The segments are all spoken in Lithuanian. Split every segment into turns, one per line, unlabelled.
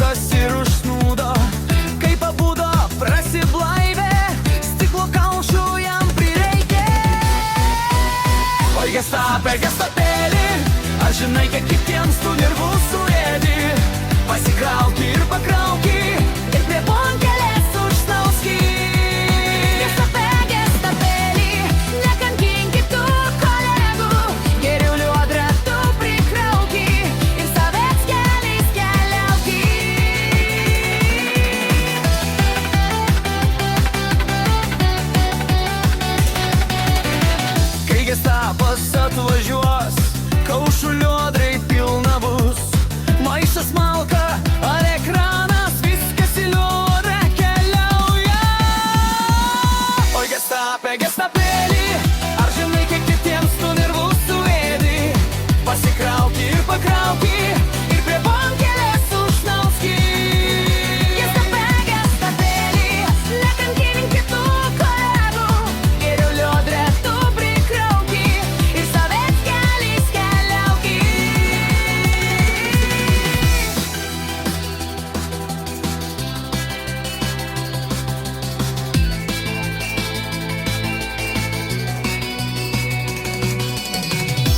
rankas ir užsnūdo, kai pabudo prasiblaivė, stiklo kaušų jam prireikė. Oi Gestape, Gestapėli, ar žinai, kiek kitiems tų nervų suėdi? Pasikrauki ir pakrauki, ir prie bonkelės užsnauski.
Gestape, Gestapėli, nekankink kitų kolegų, geriau liodrę tu prikrauki ir savęs keliais keliauki.
Kai Gestapas atvažiuos, kaušų liodrai pilna bus. Maišas malka ar ekranas, viskas į liodrą keliauja. Oi Gestape, Gestapėli, ar žinai, kiek kitiems tų nervų suėdi? Pasikrauki ir pakrauki, ir prie bonkelės užsnauski.
Gestape, Gestapėli, nekankink kitų kolegų, geriau liodrę tu prikrauki ir savęs keliais keliauki.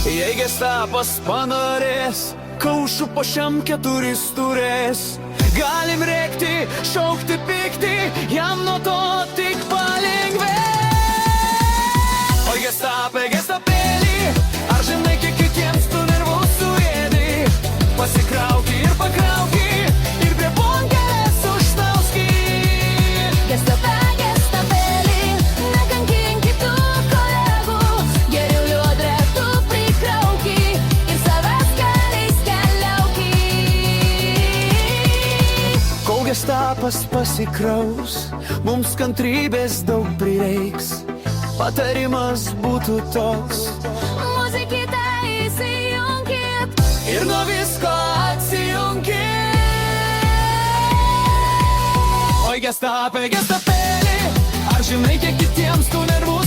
Jei Gestapas panorės, kaušų po šiam keturis turės. Galim rėkti, šaukti, pykti, jam nuo to tik palengvės. Oi Gestape, Gestapėli, ar žinai, kiek kitiems tų nervų suėdi? Pasikrauki ir pakrauki, ir prie bonkelės užsnauski.
Gestape, Gestapėli, nekankink kitų kolegų, geriau liodrę tu prikrauki ir savęs keliais keliauki.
Kol Gestapas pasikraus, mums kantrybės daug prireiks. Patarimas būtų toks:
Muzikytę įsijunkit
ir nuo visko atsijunkit. Oi Gestape, Gestapėli, ar žinai, kiek kitiems tų nervų